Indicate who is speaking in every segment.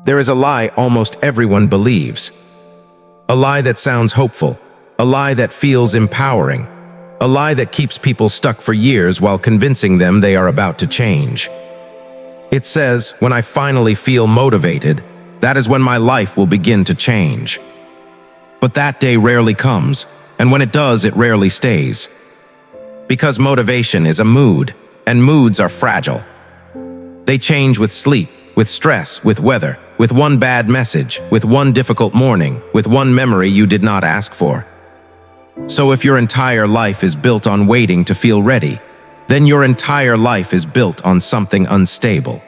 Speaker 1: There is a lie almost everyone believes. A lie that sounds hopeful, a lie that feels empowering, a lie that keeps people stuck for years while convincing them they are about to change. It says, when I finally feel motivated, that is when my life will begin to change. But that day rarely comes, and when it does, it rarely stays. Because motivation is a mood, and moods are fragile. They change with sleep, with stress, with weather, with one bad message, with one difficult morning, with one memory you did not ask for. So if your entire life is built on waiting to feel ready, then your entire life is built on something unstable.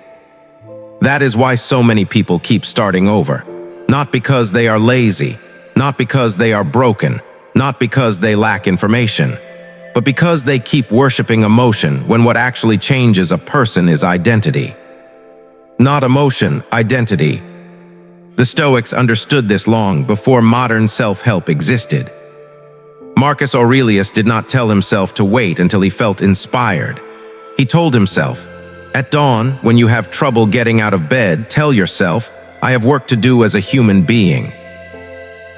Speaker 1: That is why so many people keep starting over. Not because they are lazy, not because they are broken, not because they lack information, but because they keep worshiping emotion when what actually changes a person is identity. Not emotion, identity. The Stoics understood this long before modern self-help existed. Marcus Aurelius did not tell himself to wait until he felt inspired. He told himself, at dawn, when you have trouble getting out of bed, tell yourself, I have work to do as a human being.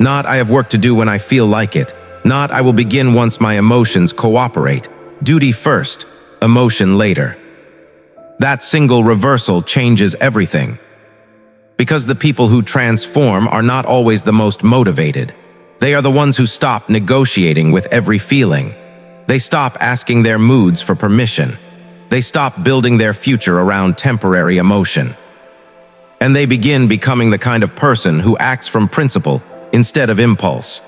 Speaker 1: Not, I have work to do when I feel like it. Not, I will begin once my emotions cooperate. Duty first, emotion later. That single reversal changes everything. Because the people who transform are not always the most motivated. They are the ones who stop negotiating with every feeling. They stop asking their moods for permission. They stop building their future around temporary emotion. And they begin becoming the kind of person who acts from principle instead of impulse.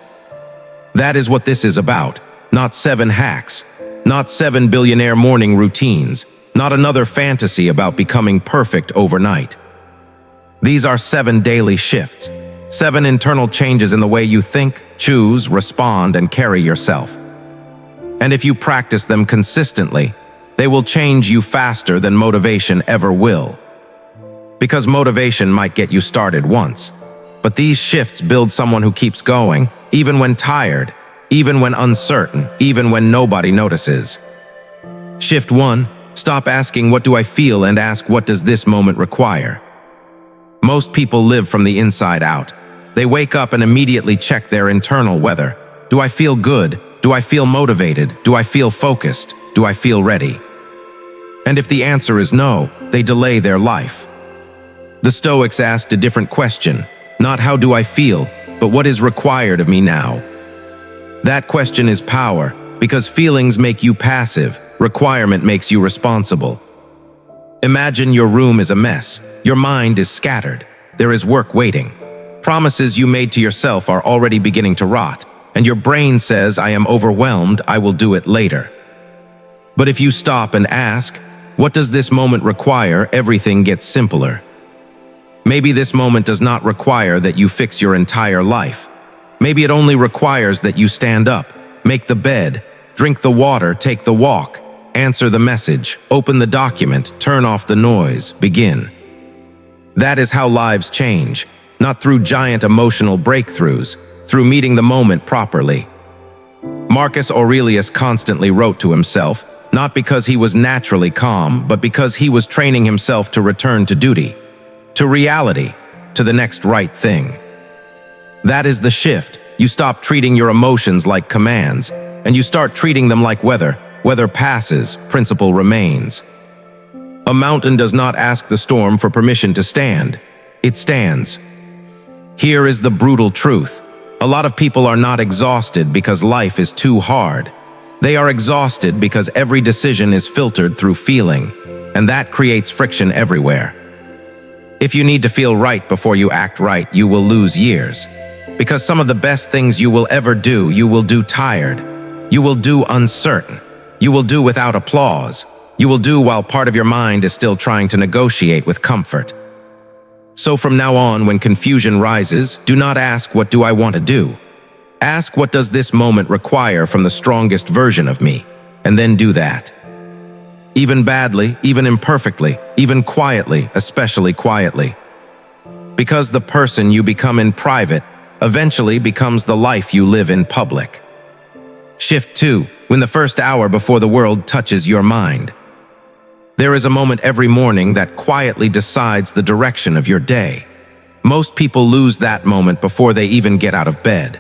Speaker 1: That is what this is about, not 7 hacks, not 7 billionaire morning routines, not another fantasy about becoming perfect overnight. These are 7 daily shifts, 7 internal changes in the way you think, choose, respond, and carry yourself. And if you practice them consistently, they will change you faster than motivation ever will. Because motivation might get you started once, but these shifts build someone who keeps going, even when tired, even when uncertain, even when nobody notices. Shift 1, stop asking what do I feel and ask what does this moment require. Most people live from the inside out. They wake up and immediately check their internal weather. Do I feel good? Do I feel motivated? Do I feel focused? Do I feel ready? And if the answer is no, they delay their life. The Stoics asked a different question, not how do I feel, but what is required of me now? That question is power, because feelings make you passive, requirement makes you responsible. Imagine your room is a mess, your mind is scattered, there is work waiting. Promises you made to yourself are already beginning to rot, and your brain says, I am overwhelmed, I will do it later. But if you stop and ask, what does this moment require, everything gets simpler. Maybe this moment does not require that you fix your entire life. Maybe it only requires that you stand up, make the bed, drink the water, take the walk, answer the message, open the document, turn off the noise, begin. That is how lives change, not through giant emotional breakthroughs, through meeting the moment properly. Marcus Aurelius constantly wrote to himself, not because he was naturally calm, but because he was training himself to return to duty, to reality, to the next right thing. That is the shift. You stop treating your emotions like commands, and you start treating them like weather. Weather passes, principle remains. A mountain does not ask the storm for permission to stand. It stands. Here is the brutal truth. A lot of people are not exhausted because life is too hard. They are exhausted because every decision is filtered through feeling, and that creates friction everywhere. If you need to feel right before you act right, you will lose years. Because some of the best things you will ever do, you will do tired. You will do uncertain. You will do without applause. You will do while part of your mind is still trying to negotiate with comfort. So from now on, when confusion rises, do not ask, what do I want to do? Ask, what does this moment require from the strongest version of me? And then do that. Even badly, even imperfectly, even quietly, especially quietly. Because the person you become in private eventually becomes the life you live in public. Shift 2, when the first hour before the world touches your mind. There is a moment every morning that quietly decides the direction of your day. Most people lose that moment before they even get out of bed.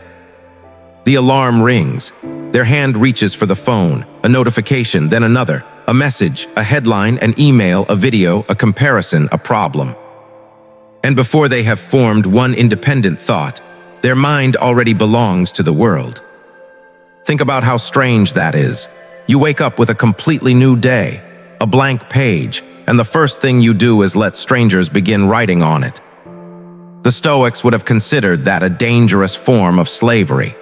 Speaker 1: The alarm rings. Their hand reaches for the phone, a notification, then another, a message, a headline, an email, a video, a comparison, a problem. And before they have formed one independent thought, their mind already belongs to the world. Think about how strange that is. You wake up with a completely new day, a blank page, and the first thing you do is let strangers begin writing on it. The Stoics would have considered that a dangerous form of slavery,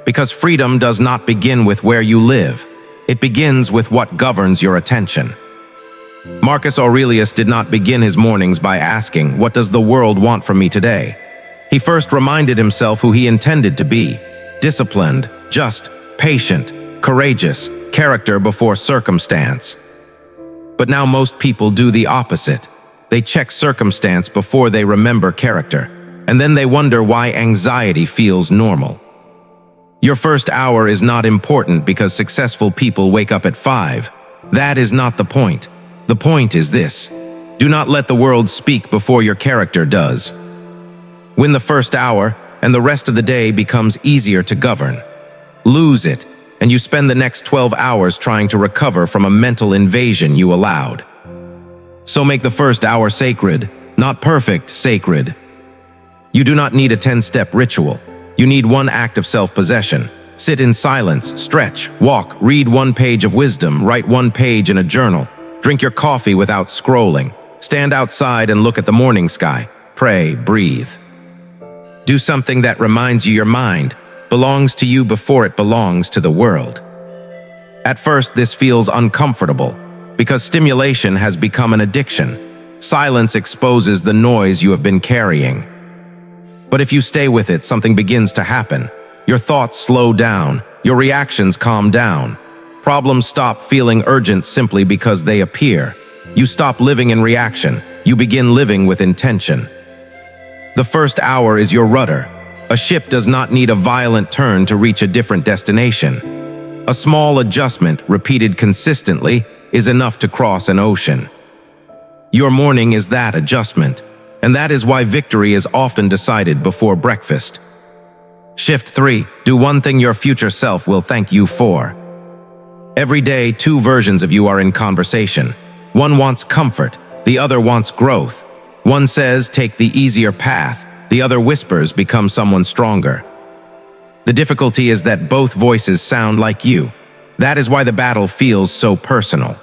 Speaker 1: because freedom does not begin with where you live. It begins with what governs your attention. Marcus Aurelius did not begin his mornings by asking, "What does the world want from me today?" He first reminded himself who he intended to be: disciplined, just, patient, courageous, character before circumstance. But now most people do the opposite. They check circumstance before they remember character, and then they wonder why anxiety feels normal. Your first hour is not important because successful people wake up at 5. That is not the point. The point is this: do not let the world speak before your character does. Win the first hour, and the rest of the day becomes easier to govern. Lose it, and you spend the next 12 hours trying to recover from a mental invasion you allowed. So make the first hour sacred, not perfect, sacred. You do not need a 10-step ritual. You need one act of self-possession. Sit in silence, stretch, walk, read one page of wisdom, write one page in a journal, drink your coffee without scrolling, stand outside and look at the morning sky, pray, breathe. Do something that reminds you your mind belongs to you before it belongs to the world. At first, this feels uncomfortable because stimulation has become an addiction. Silence exposes the noise you have been carrying. But if you stay with it, something begins to happen. Your thoughts slow down, your reactions calm down. Problems stop feeling urgent simply because they appear. You stop living in reaction, you begin living with intention. The first hour is your rudder. A ship does not need a violent turn to reach a different destination. A small adjustment, repeated consistently, is enough to cross an ocean. Your morning is that adjustment, and that is why victory is often decided before breakfast. Shift 3. Do one thing your future self will thank you for. Every day, 2 versions of you are in conversation. One wants comfort, the other wants growth. One says, take the easier path, the other whispers, become someone stronger. The difficulty is that both voices sound like you. That is why the battle feels so personal.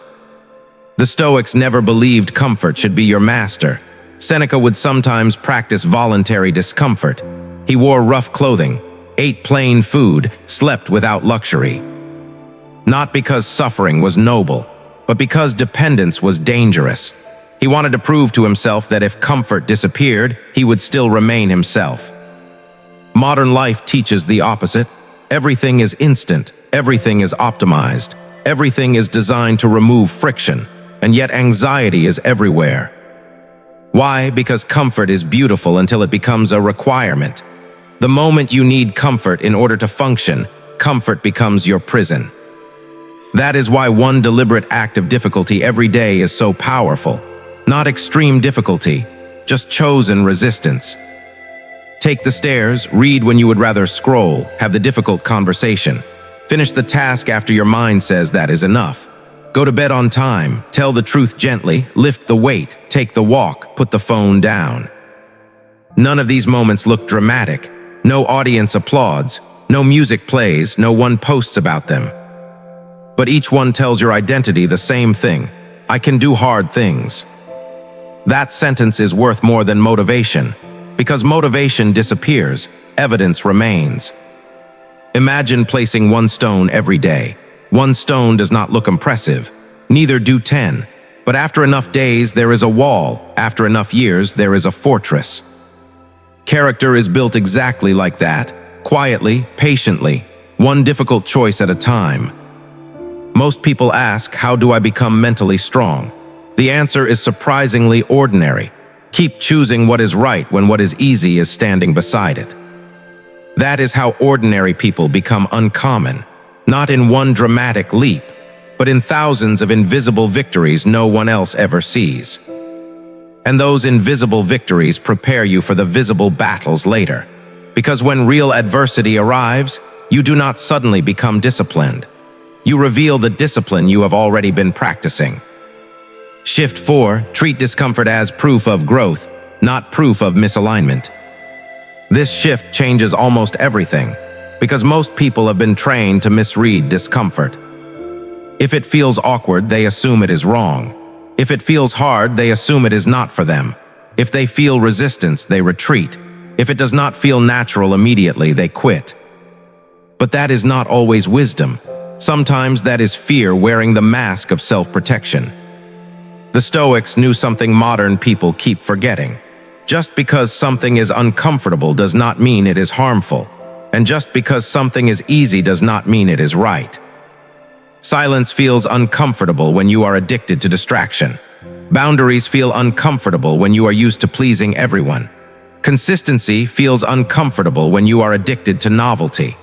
Speaker 1: The Stoics never believed comfort should be your master. Seneca would sometimes practice voluntary discomfort. He wore rough clothing, ate plain food, slept without luxury. Not because suffering was noble, but because dependence was dangerous. He wanted to prove to himself that if comfort disappeared, he would still remain himself. Modern life teaches the opposite. Everything is instant, everything is optimized, everything is designed to remove friction, and yet anxiety is everywhere. Why? Because comfort is beautiful until it becomes a requirement. The moment you need comfort in order to function, comfort becomes your prison. That is why one deliberate act of difficulty every day is so powerful. Not extreme difficulty, just chosen resistance. Take the stairs, read when you would rather scroll, have the difficult conversation. Finish the task after your mind says that is enough. Go to bed on time, tell the truth gently, lift the weight, take the walk, put the phone down. None of these moments look dramatic. No audience applauds, no music plays, no one posts about them. But each one tells your identity the same thing: I can do hard things. That sentence is worth more than motivation, because motivation disappears, evidence remains. Imagine placing 1 stone every day. 1 stone does not look impressive, neither do 10. But after enough days, there is a wall. After enough years, there is a fortress. Character is built exactly like that, quietly, patiently, one difficult choice at a time. Most people ask, how do I become mentally strong? The answer is surprisingly ordinary. Keep choosing what is right when what is easy is standing beside it. That is how ordinary people become uncommon, not in one dramatic leap, but in thousands of invisible victories no one else ever sees. And those invisible victories prepare you for the visible battles later. Because when real adversity arrives, you do not suddenly become disciplined. You reveal the discipline you have already been practicing. Shift 4. Treat discomfort as proof of growth, not proof of misalignment. This shift changes almost everything, because most people have been trained to misread discomfort. If it feels awkward, they assume it is wrong. If it feels hard, they assume it is not for them. If they feel resistance, they retreat. If it does not feel natural immediately, they quit. But that is not always wisdom. Sometimes that is fear wearing the mask of self-protection. The Stoics knew something modern people keep forgetting. Just because something is uncomfortable does not mean it is harmful. And just because something is easy does not mean it is right. Silence feels uncomfortable when you are addicted to distraction. Boundaries feel uncomfortable when you are used to pleasing everyone. Consistency feels uncomfortable when you are addicted to novelty.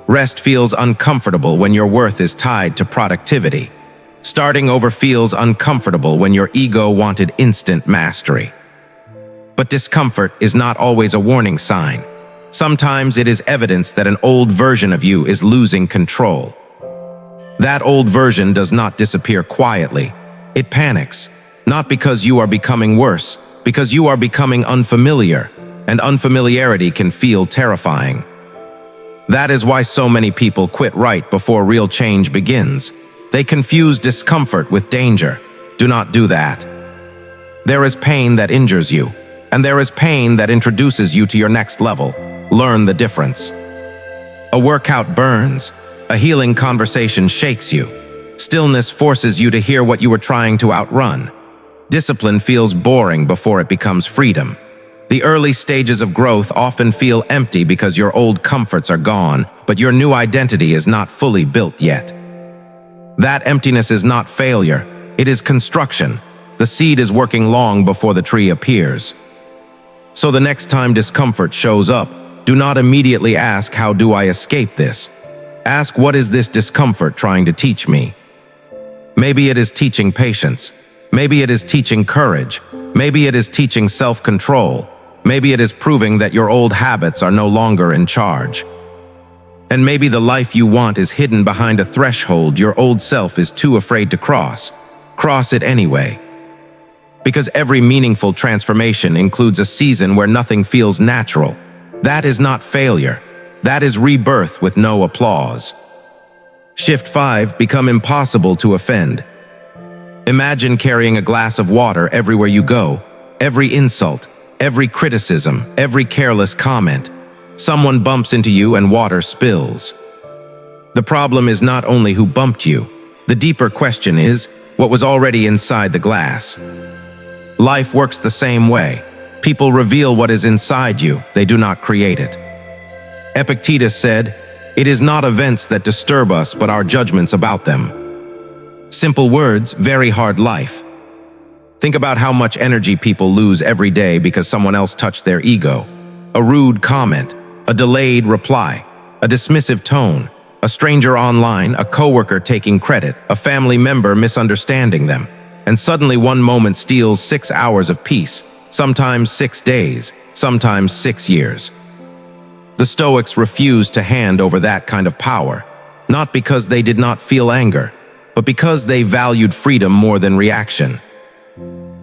Speaker 1: Rest feels uncomfortable when your worth is tied to productivity. Starting over feels uncomfortable when your ego wanted instant mastery. But discomfort is not always a warning sign. Sometimes it is evidence that an old version of you is losing control. That old version does not disappear quietly. It panics, not because you are becoming worse, because you are becoming unfamiliar, and unfamiliarity can feel terrifying. That is why so many people quit right before real change begins. They confuse discomfort with danger. Do not do that. There is pain that injures you, and there is pain that introduces you to your next level. Learn the difference. A workout burns. A healing conversation shakes you. Stillness forces you to hear what you were trying to outrun. Discipline feels boring before it becomes freedom. The early stages of growth often feel empty because your old comforts are gone, but your new identity is not fully built yet. That emptiness is not failure, it is construction. The seed is working long before the tree appears. So the next time discomfort shows up, do not immediately ask, how do I escape this? Ask, what is this discomfort trying to teach me? Maybe it is teaching patience. Maybe it is teaching courage. Maybe it is teaching self-control. Maybe it is proving that your old habits are no longer in charge. And maybe the life you want is hidden behind a threshold your old self is too afraid to cross. Cross it anyway. Because every meaningful transformation includes a season where nothing feels natural. That is not failure. That is rebirth with no applause. Shift 5. Become impossible to offend. Imagine carrying a glass of water everywhere you go. Every insult, every criticism, every careless comment. Someone bumps into you and water spills. The problem is not only who bumped you. The deeper question is, what was already inside the glass? Life works the same way. People reveal what is inside you, they do not create it. Epictetus said, "It is not events that disturb us, but our judgments about them." Simple words, very hard life. Think about how much energy people lose every day because someone else touched their ego. A rude comment, a delayed reply, a dismissive tone, a stranger online, a coworker taking credit, a family member misunderstanding them. And suddenly one moment steals 6 hours of peace, sometimes 6 days, sometimes 6 years. The Stoics refused to hand over that kind of power, not because they did not feel anger, but because they valued freedom more than reaction.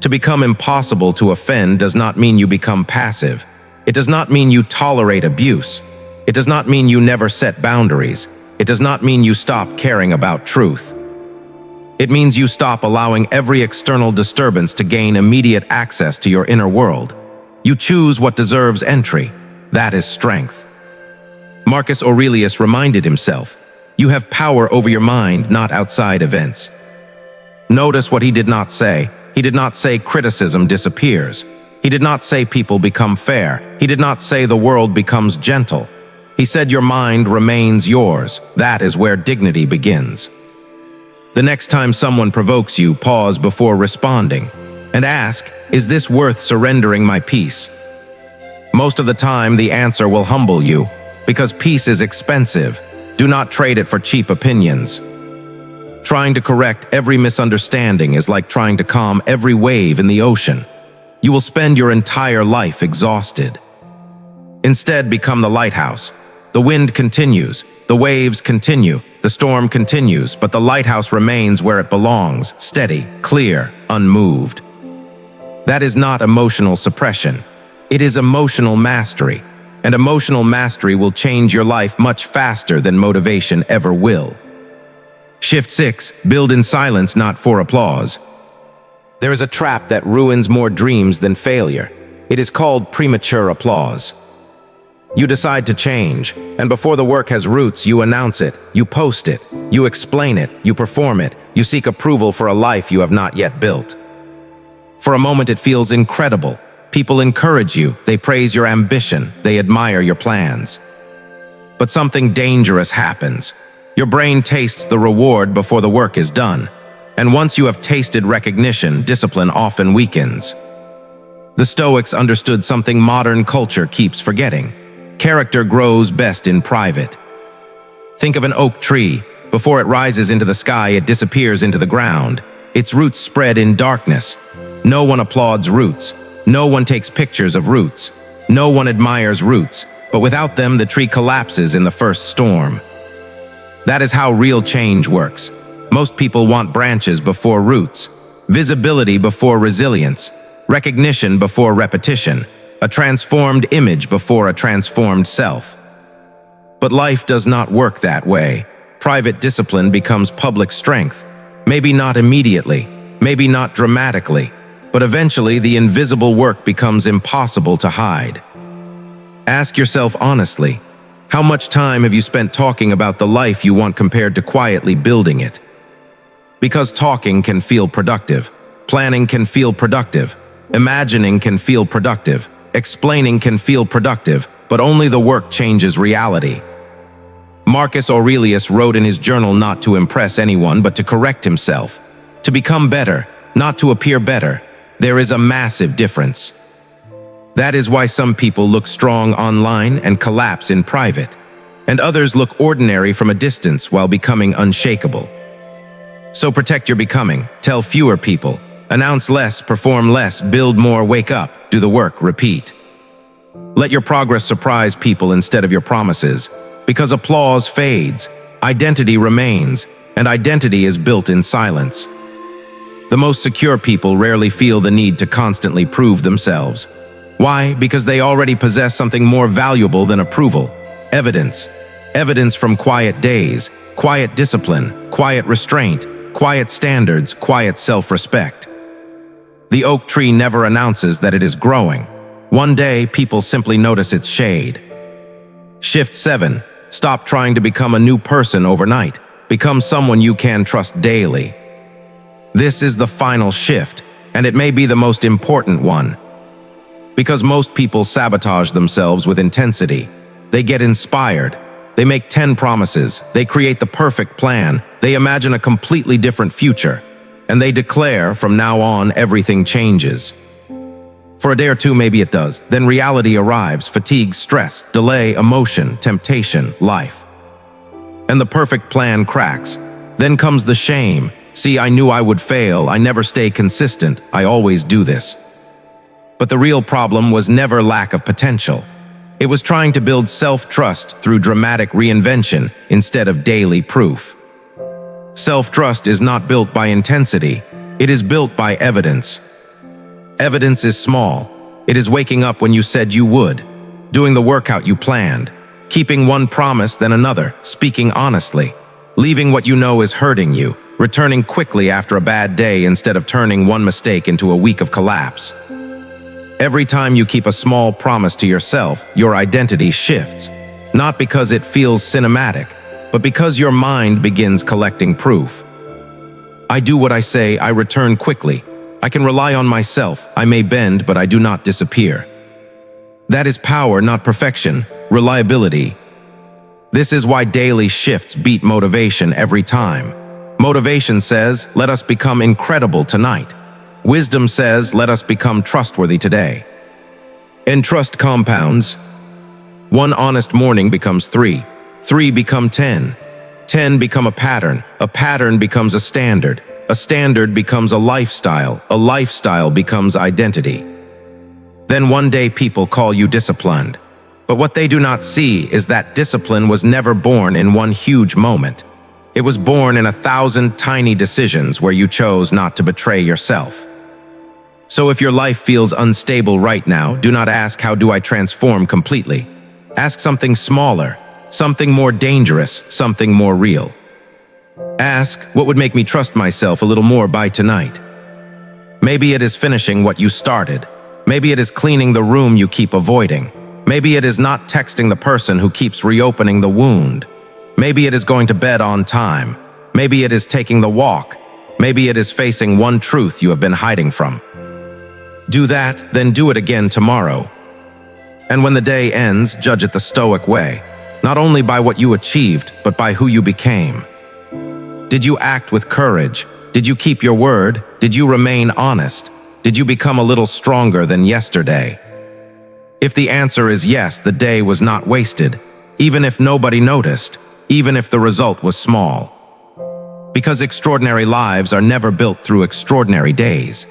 Speaker 1: To become impossible to offend does not mean you become passive. It does not mean you tolerate abuse. It does not mean you never set boundaries. It does not mean you stop caring about truth. It means you stop allowing every external disturbance to gain immediate access to your inner world. You choose what deserves entry. That is strength. Marcus Aurelius reminded himself, "You have power over your mind, not outside events." Notice what he did not say. He did not say criticism disappears. He did not say people become fair. He did not say the world becomes gentle. He said your mind remains yours. That is where dignity begins. The next time someone provokes you, pause before responding and ask, is this worth surrendering my peace? Most of the time, the answer will humble you, because peace is expensive. Do not trade it for cheap opinions. Trying to correct every misunderstanding is like trying to calm every wave in the ocean. You will spend your entire life exhausted. Instead, become the lighthouse. The wind continues, the waves continue, the storm continues, but the lighthouse remains where it belongs, steady, clear, unmoved. That is not emotional suppression. It is emotional mastery, and emotional mastery will change your life much faster than motivation ever will. Shift 6. Build in silence, not for applause. There is a trap that ruins more dreams than failure. It is called premature applause. You decide to change, and before the work has roots, you announce it, you post it, you explain it, you perform it, you seek approval for a life you have not yet built. For a moment it feels incredible. People encourage you, they praise your ambition, they admire your plans. But something dangerous happens. Your brain tastes the reward before the work is done. And once you have tasted recognition, discipline often weakens. The Stoics understood something modern culture keeps forgetting. Character grows best in private. Think of an oak tree. Before it rises into the sky, it disappears into the ground. Its roots spread in darkness. No one applauds roots. No one takes pictures of roots. No one admires roots, but without them, the tree collapses in the first storm. That is how real change works. Most people want branches before roots, visibility before resilience, recognition before repetition, a transformed image before a transformed self. But life does not work that way. Private discipline becomes public strength. Maybe not immediately, maybe not dramatically, but eventually the invisible work becomes impossible to hide. Ask yourself honestly, how much time have you spent talking about the life you want compared to quietly building it? Because talking can feel productive, planning can feel productive, imagining can feel productive, explaining can feel productive, but only the work changes reality. Marcus Aurelius wrote in his journal not to impress anyone but to correct himself, to become better, not to appear better. There is a massive difference. That is why some people look strong online and collapse in private, and others look ordinary from a distance while becoming unshakable. So protect your becoming, tell fewer people, announce less, perform less, build more, wake up, do the work, repeat. Let your progress surprise people instead of your promises, because applause fades, identity remains, and identity is built in silence. The most secure people rarely feel the need to constantly prove themselves. Why? Because they already possess something more valuable than approval: evidence. Evidence from quiet days, quiet discipline, quiet restraint, quiet standards, quiet self-respect. The oak tree never announces that it is growing. One day, people simply notice its shade. Shift 7. Stop trying to become a new person overnight. Become someone you can trust daily. This is the final shift, and it may be the most important one. Because most people sabotage themselves with intensity. They get inspired. They make 10 promises. They create the perfect plan. They imagine a completely different future. And they declare, from now on, everything changes. For a day or two, maybe it does. Then reality arrives: fatigue, stress, delay, emotion, temptation, life. And the perfect plan cracks. Then comes the shame. See, I knew I would fail. I never stay consistent. I always do this. But the real problem was never lack of potential. It was trying to build self-trust through dramatic reinvention instead of daily proof. Self-trust is not built by intensity. It is built by evidence. Evidence is small. It is waking up when you said you would, doing the workout you planned, keeping one promise then another, speaking honestly, leaving what you know is hurting you, returning quickly after a bad day instead of turning one mistake into a week of collapse. Every time you keep a small promise to yourself, your identity shifts, not because it feels cinematic, but because your mind begins collecting proof. I do what I say, I return quickly. I can rely on myself. I may bend, but I do not disappear. That is power, not perfection, reliability. This is why daily shifts beat motivation every time. Motivation says, let us become incredible tonight. Wisdom says, let us become trustworthy today. And trust compounds. One honest morning becomes 3. 3 become 10. 10 become a pattern becomes a standard becomes a lifestyle becomes identity. Then one day people call you disciplined. But what they do not see is that discipline was never born in one huge moment. It was born in 1,000 tiny decisions where you chose not to betray yourself. So if your life feels unstable right now, do not ask, how do I transform completely? Ask something smaller, something more dangerous, something more real. Ask, what would make me trust myself a little more by tonight? Maybe it is finishing what you started. Maybe it is cleaning the room you keep avoiding. Maybe it is not texting the person who keeps reopening the wound. Maybe it is going to bed on time. Maybe it is taking the walk. Maybe it is facing one truth you have been hiding from. Do that, then do it again tomorrow. And when the day ends, judge it the Stoic way, not only by what you achieved, but by who you became. Did you act with courage? Did you keep your word? Did you remain honest? Did you become a little stronger than yesterday? If the answer is yes, the day was not wasted, even if nobody noticed, even if the result was small. Because extraordinary lives are never built through extraordinary days.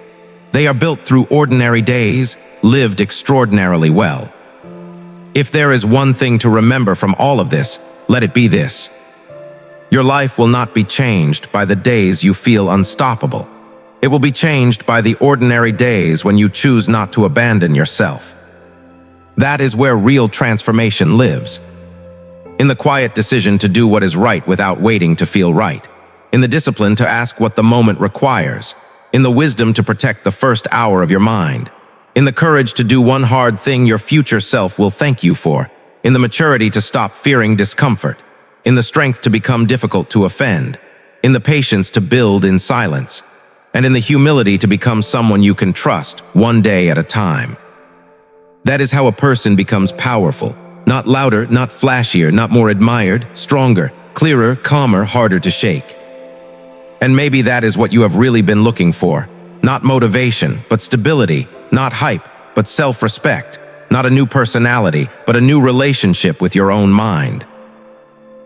Speaker 1: They are built through ordinary days, lived extraordinarily well. If there is one thing to remember from all of this, let it be this. Your life will not be changed by the days you feel unstoppable. It will be changed by the ordinary days when you choose not to abandon yourself. That is where real transformation lives. In the quiet decision to do what is right without waiting to feel right. In the discipline to ask what the moment requires. In the wisdom to protect the first hour of your mind. In the courage to do one hard thing your future self will thank you for. In the maturity to stop fearing discomfort. In the strength to become difficult to offend. In the patience to build in silence. And in the humility to become someone you can trust, one day at a time. That is how a person becomes powerful. Not louder, not flashier, not more admired, stronger, clearer, calmer, harder to shake. And maybe that is what you have really been looking for. Not motivation, but stability. Not hype, but self-respect. Not a new personality, but a new relationship with your own mind.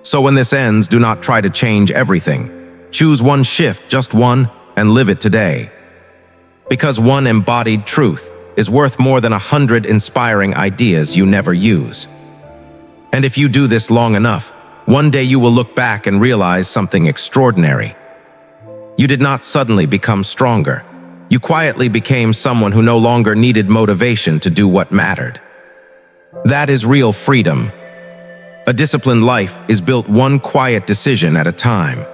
Speaker 1: So when this ends, do not try to change everything. Choose one shift, just one, and live it today. Because one embodied truth is worth more than 100 inspiring ideas you never use. And if you do this long enough, one day you will look back and realize something extraordinary. You did not suddenly become stronger. You quietly became someone who no longer needed motivation to do what mattered. That is real freedom. A disciplined life is built one quiet decision at a time.